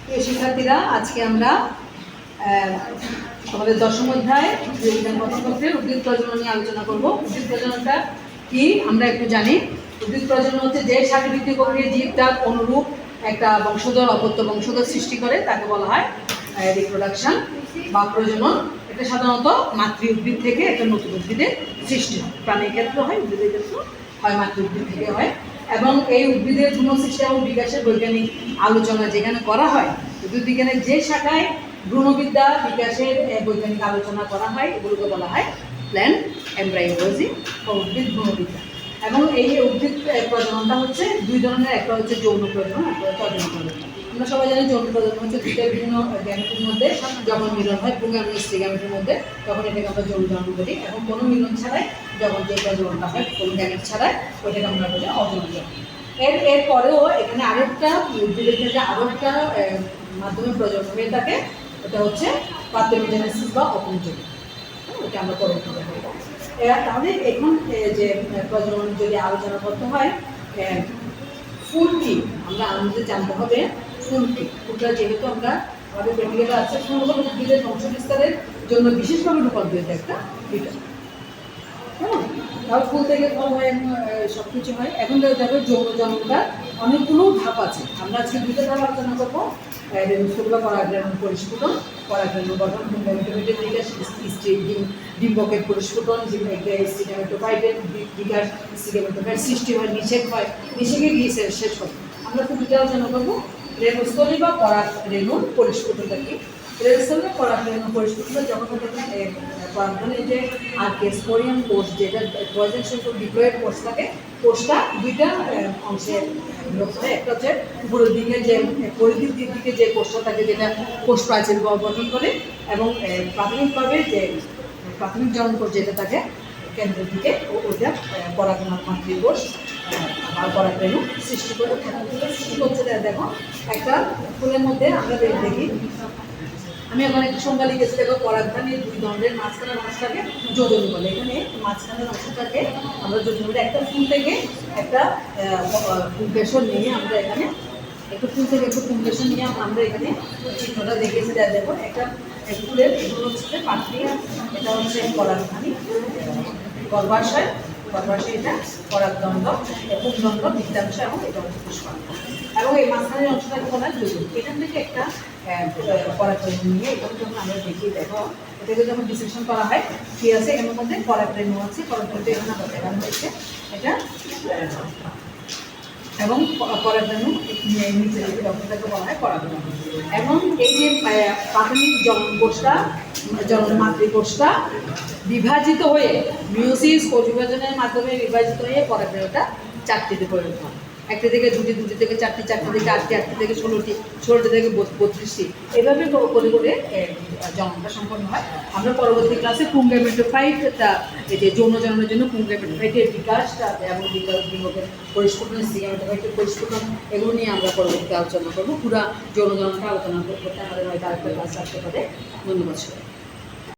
প্রিয় শিক্ষার্থীরা, আজকে আমরা আমাদের দশম অধ্যায় জীববিজ্ঞান প্রথম পত্রের উদ্ভিদ প্রজনন নিয়ে আলোচনা করব। উদ্ভিদ প্রজননটা কি আমরা একটু জানি। উদ্ভিদ প্রজনন হচ্ছে যে শারীরবৃত্তীয় প্রক্রিয়া জীবটার অনুরূপ একটা বংশধর অপত্য বংশধর সৃষ্টি করে, তাকে বলা হয় রিপ্রোডাকশন বা প্রজনন। এটা সাধারণত মাতৃ উদ্ভিদ থেকে একটা নতুন উদ্ভিদের সৃষ্টি হয়। প্রাণীর ক্ষেত্রে হয়, উদ্ভিদের ক্ষেত্রে হয়, মাতৃ উদ্ভিদ থেকে হয়। এবং এই উদ্ভিদের ভ্রূণ সৃষ্টি এবং বিকাশের বৈজ্ঞানিক আলোচনা যেখানে করা হয়, উদ্ভিদ বিজ্ঞানের যে শাখায় ভ্রূণবিদ্যা বিকাশের বৈজ্ঞানিক আলোচনা করা হয়, এগুলোকে বলা হয় প্ল্যান্ট এমব্রায়োলজি বা উদ্ভিদ ভ্রূণবিদ্যা। এবং এই উদ্ভিদ প্রজননটা হচ্ছে দুই ধরনের, একটা হচ্ছে যৌন প্রজনন, একটা হচ্ছে অযৌন প্রজনন। আমরা সবাই জানি যৌন প্রজনন হচ্ছে দুইটা বিভিন্ন গ্যামেটের মধ্যে যখন মিলন হয়, পুং এবং স্ত্রী গ্যামেটের মধ্যে, তখন এটাকে আমরা যৌন জন্ম বলি। এবং কোনো মিলন ছাড়াই যখন যে প্রজননটা হয়, কোনো গ্যামেট ছাড়াই, ওইটাকে আমরা বলি অযৌন জন্ম। এরপরেও এখানে আরেকটা উদ্ভিদের ক্ষেত্রে আরও একটা মাধ্যমে প্রজনন হয়ে থাকে, এটা হচ্ছে পার্থেনোজেনেসিস বা অপুঞ্জন। এটা আমরা পরবর্তীতে বলবো। তাহলে এখন যে প্রজনন যদি আলোচনা করতে হয়, ফুল কি আমরা আমাদের জানতে হবে। ফুল কি, ফুলটা যেহেতু আমরা আমাদের প্র্যাকটিক্যালে আছে, ফুল হল উদ্ভিদের বংশ বিস্তারের জন্য বিশেষভাবে রূপান্তরিত একটা ভিটামিন। হ্যাঁ, তাহলে ফুল থেকে ফল হয়, সব কিছু হয়। এখন দেখো যৌন জন্মটার অনেকগুলো ধাপ আছে। আমরা আজকে দুটো ধাপ আলোচনা করবো। রেণুস্থল বা পরাগরেণু পরিস্ফুটন, পরাগরেণু গঠন, ডিম্বকের পরিস্ফুটন, স্টিগ্যামেটোফাইটের বিকাশ, স্টিগ্যামেটোফাইট সৃষ্টি হয়, নিষেক হয়, নিষেকে গিয়ে শেষ হয়। আমরা তো দুটো আলোচনা করবো। রেণুস্থলী বা পরাগরেণুর পরিস্ফুটনটা কি? রেণুস্থলী পরাগরেণু পরিস্ফুটন যখন পরাগরেণুর যে স্পোরিয়াম কোষ, যেটা পয়জন সংখ্যক ডিপ্লয়েড কোষ থাকে, কোষটা দুইটা অংশে বিভক্ত হয়। একটা হচ্ছে উপরের দিকে যে পরিধির দিকে যে কোষটা থাকে, যেটা কোষ প্রাচীর গঠন করে, এবং প্রাথমিকভাবে যে প্রাথমিক জন্ম কোষ যেটা থাকে কেন্দ্রের দিকে, ওইটা পরাগরেণু মাতৃকোষ বা পরাগরেণু সৃষ্টি করে। সৃষ্টি করছে দেখো একটা ফুলের মধ্যে আমরা দেখি, আমি ওখানে একটু সংজ্ঞা লিখেছি। দেখো, পরাগধানীর দুই দণ্ডের মাঝখানের অংশটাকে যোজনী বলে। এখানে মাঝখানের অংশটাকে আমরা যোজনী বলে। একটা ফুল থেকে একটা পুংকেশর নিয়ে আমরা এখানে একটু ফুল থেকে একটু পুংকেশর নিয়ে আমরা এখানে চিত্রটা দেখেছি। দেখো, একটা ফুলের এগুলো হচ্ছে পাত্রী, এটা হচ্ছে পরাগধানী, গর্ভাশয়, এটা পরাগদণ্ড, পুংদণ্ড, বৃত্তাংশ, এবং এটা হচ্ছে পুষ্পাঙ্গ। এবং এই মাঝখানের অংশটাকে বলা হয় যোজনী। এখান থেকে একটা পরাগরেণু নিয়ে এখানে যখন আমরা দেখি, দেখো এটাকে যখন ডিসেকশন করা হয়, কি আছে এর মধ্যে পরাগরেণু আছে, পরাগরেণু এখানে দেখানো হয়েছে এটা। এবং পরাগরেণু নিচে যে রক্তটাকে বলা হয় পরাগরেণু। এবং এই যে প্রাথমিক জন্মকোষটা, মাতৃকোষটা বিভাজিত হয়ে মিওসিস, কোষ বিভাজনের মাধ্যমে বিভাজিত হয়ে পরাগরেণুটা চারটিতে পরিণত হয়। একটা থেকে দুটি, দুটি থেকে চারটি, চারটি থেকে আটটি, আটটি থেকে 16টি, 16টি থেকে 32টি, এভাবে করে করে জন্মটা সম্পন্ন হয়। আমরা পরবর্তী ক্লাসে পুংগেমেটোফাইটটা, এই যে যৌন জন্মের জন্য পুংগেমেটোফাইটের বিকাশটা এবং ডিম্বকের পরিস্ফুটন, স্টিগ্যামেটোফাইটের পরিস্ফুটন, এগুলো নিয়ে আমরা পরবর্তীতে আলোচনা করবো। পুরা যৌন জন্মটা আলোচনা করতে আমাদের হয়তো আরেকটা ক্লাস আসতে পারে। ধন্যবাদ।